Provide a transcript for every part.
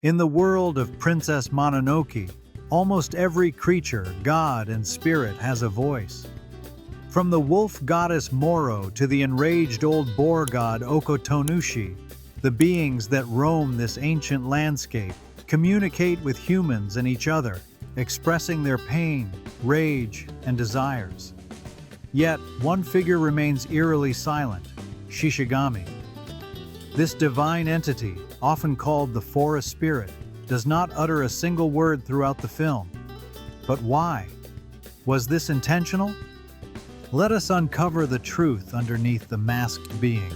In the world of Princess Mononoke, almost every creature, god, and spirit has a voice. From the wolf goddess Moro to the enraged old boar god Okotonushi, the beings that roam this ancient landscape communicate with humans and each other, expressing their pain, rage, and desires. Yet, one figure remains eerily silent: Shishigami. This divine entity, often called the forest spirit, does not utter a single word throughout the film. But why? Was this intentional? Let us uncover the truth underneath the masked being.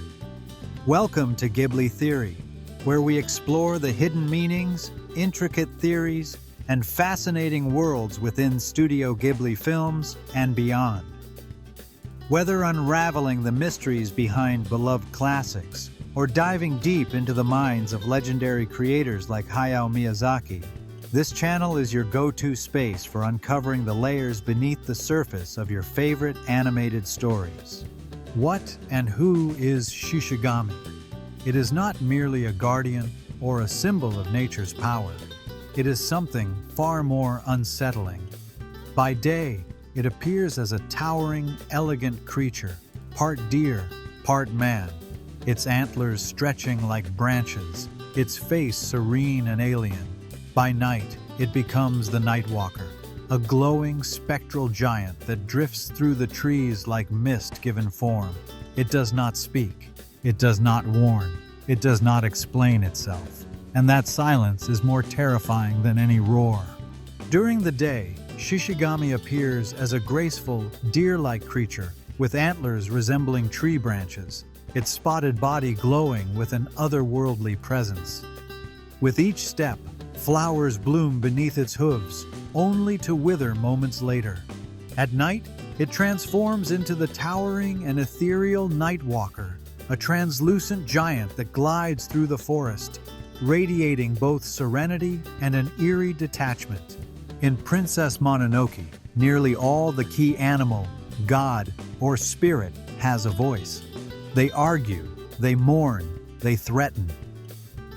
Welcome to Ghibli Theory, where we explore the hidden meanings, intricate theories, and fascinating worlds within Studio Ghibli films and beyond. Whether unraveling the mysteries behind beloved classics, or diving deep into the minds of legendary creators like Hayao Miyazaki, this channel is your go-to space for uncovering the layers beneath the surface of your favorite animated stories. What and who is Shishigami? It is not merely a guardian or a symbol of nature's power. It is something far more unsettling. By day, it appears as a towering, elegant creature, part deer, part man, its antlers stretching like branches, its face serene and alien. By night, it becomes the Nightwalker, a glowing, spectral giant that drifts through the trees like mist given form. It does not speak. It does not warn. It does not explain itself. And that silence is more terrifying than any roar. During the day, Shishigami appears as a graceful, deer-like creature with antlers resembling tree branches, its spotted body glowing with an otherworldly presence. With each step, flowers bloom beneath its hooves, only to wither moments later. At night, it transforms into the towering and ethereal Nightwalker, a translucent giant that glides through the forest, radiating both serenity and an eerie detachment. In Princess Mononoke, nearly all the key animal, god, or spirit has a voice. They argue, they mourn, they threaten.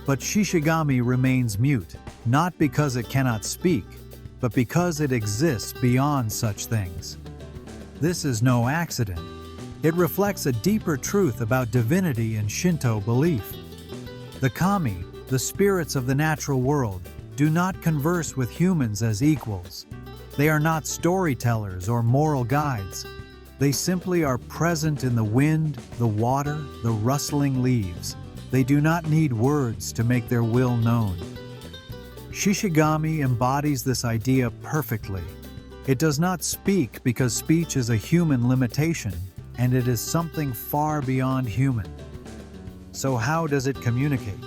But Shishigami remains mute, not because it cannot speak, but because it exists beyond such things. This is no accident. It reflects a deeper truth about divinity and Shinto belief. The kami, the spirits of the natural world, do not converse with humans as equals. They are not storytellers or moral guides. They simply are present in the wind, the water, the rustling leaves. They do not need words to make their will known. Shishigami embodies this idea perfectly. It does not speak because speech is a human limitation, and it is something far beyond human. So how does it communicate?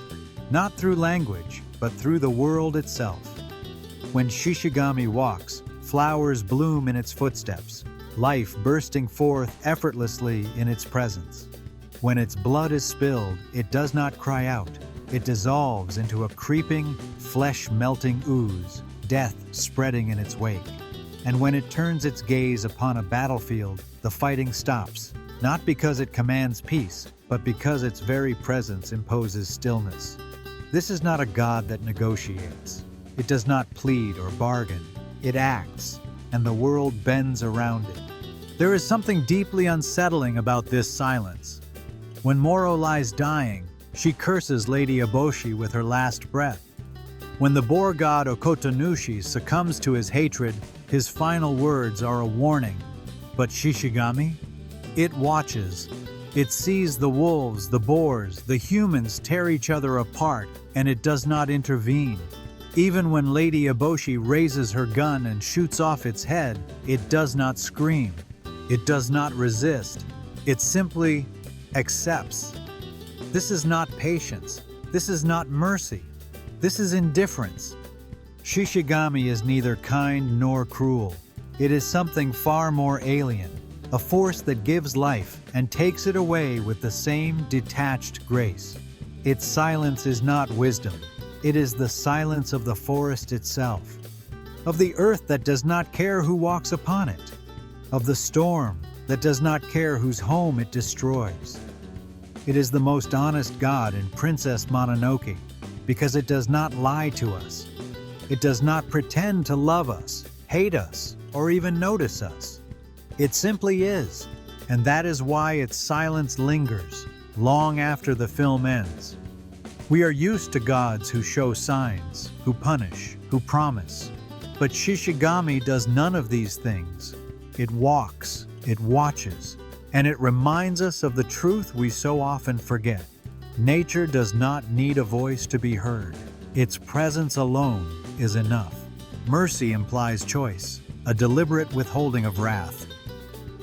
Not through language, but through the world itself. When Shishigami walks, flowers bloom in its footsteps, life bursting forth effortlessly in its presence. When its blood is spilled, it does not cry out. It dissolves into a creeping, flesh-melting ooze, death spreading in its wake. And when it turns its gaze upon a battlefield, the fighting stops, not because it commands peace, but because its very presence imposes stillness. This is not a god that negotiates. It does not plead or bargain. It acts, and the world bends around it. There is something deeply unsettling about this silence. When Moro lies dying, she curses Lady Eboshi with her last breath. When the boar god Okotonushi succumbs to his hatred, his final words are a warning. But Shishigami? It watches. It sees the wolves, the boars, the humans tear each other apart, and it does not intervene. Even when Lady Eboshi raises her gun and shoots off its head, it does not scream. It does not resist. It simply accepts. This is not patience. This is not mercy. This is indifference. Shishigami is neither kind nor cruel. It is something far more alien, a force that gives life and takes it away with the same detached grace. Its silence is not wisdom. It is the silence of the forest itself, of the earth that does not care who walks upon it, of the storm that does not care whose home it destroys. It is the most honest god in Princess Mononoke, because it does not lie to us. It does not pretend to love us, hate us, or even notice us. It simply is, and that is why its silence lingers long after the film ends. We are used to gods who show signs, who punish, who promise. But Shishigami does none of these things. It walks, it watches, and it reminds us of the truth we so often forget. Nature does not need a voice to be heard. Its presence alone is enough. Mercy implies choice, a deliberate withholding of wrath.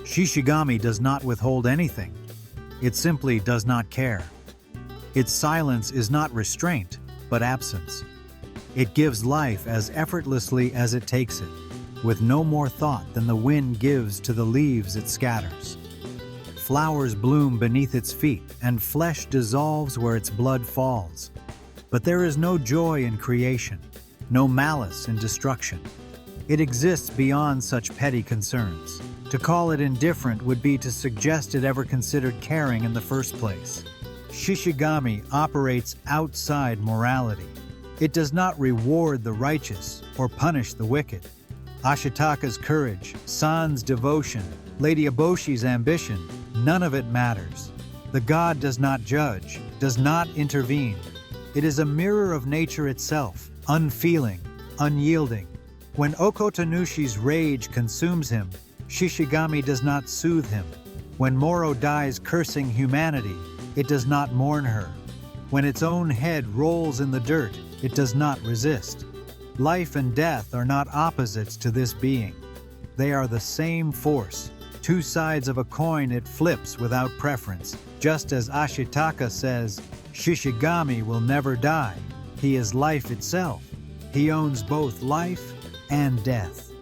Shishigami does not withhold anything. It simply does not care. Its silence is not restraint, but absence. It gives life as effortlessly as it takes it, with no more thought than the wind gives to the leaves it scatters. Flowers bloom beneath its feet, and flesh dissolves where its blood falls. But there is no joy in creation, no malice in destruction. It exists beyond such petty concerns. To call it indifferent would be to suggest it ever considered caring in the first place. Shishigami operates outside morality. It does not reward the righteous or punish the wicked. Ashitaka's courage, San's devotion, Lady Eboshi's ambition, none of it matters. The god does not judge, does not intervene. It is a mirror of nature itself, unfeeling, unyielding. When Okotanushi's rage consumes him, Shishigami does not soothe him. When Moro dies cursing humanity, it does not mourn her. When its own head rolls in the dirt, it does not resist. Life and death are not opposites to this being. They are the same force. Two sides of a coin it flips without preference. Just as Ashitaka says, Shishigami will never die. He is life itself. He owns both life and death.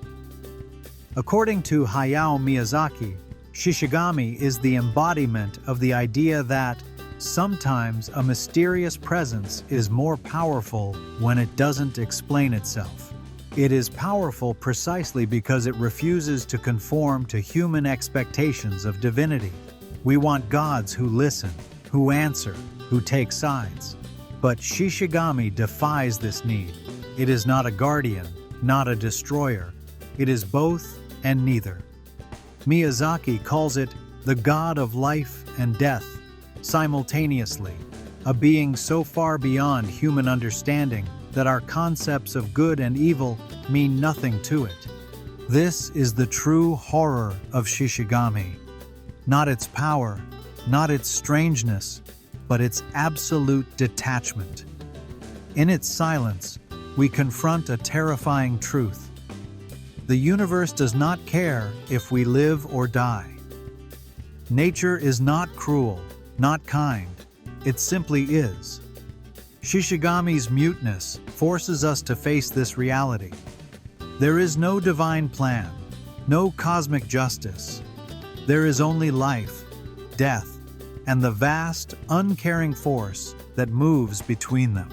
According to Hayao Miyazaki, Shishigami is the embodiment of the idea that sometimes a mysterious presence is more powerful when it doesn't explain itself. It is powerful precisely because it refuses to conform to human expectations of divinity. We want gods who listen, who answer, who take sides. But Shishigami defies this need. It is not a guardian, not a destroyer. It is both and neither. Miyazaki calls it the god of life and death, simultaneously, a being so far beyond human understanding that our concepts of good and evil mean nothing to it. This is the true horror of Shishigami. Not its power, not its strangeness, but its absolute detachment. In its silence, we confront a terrifying truth. The universe does not care if we live or die. Nature is not cruel, not kind. It simply is. Shishigami's muteness forces us to face this reality. There is no divine plan, no cosmic justice. There is only life, death, and the vast, uncaring force that moves between them.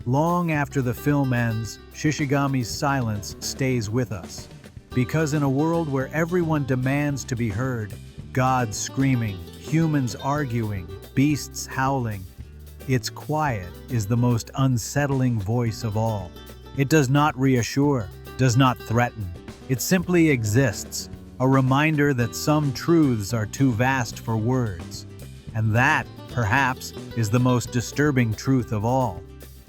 Long after the film ends, Shishigami's silence stays with us. Because in a world where everyone demands to be heard, gods screaming, humans arguing, beasts howling, its quiet is the most unsettling voice of all. It does not reassure, does not threaten. It simply exists, a reminder that some truths are too vast for words. And that, perhaps, is the most disturbing truth of all.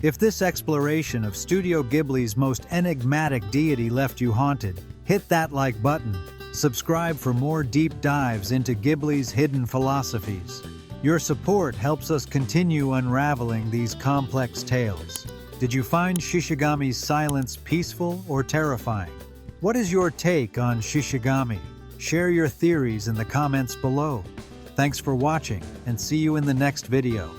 If this exploration of Studio Ghibli's most enigmatic deity left you haunted, hit that like button. Subscribe for more deep dives into Ghibli's hidden philosophies. Your support helps us continue unraveling these complex tales. Did you find Shishigami's silence peaceful or terrifying? What is your take on Shishigami? Share your theories in the comments below. Thanks for watching, and see you in the next video.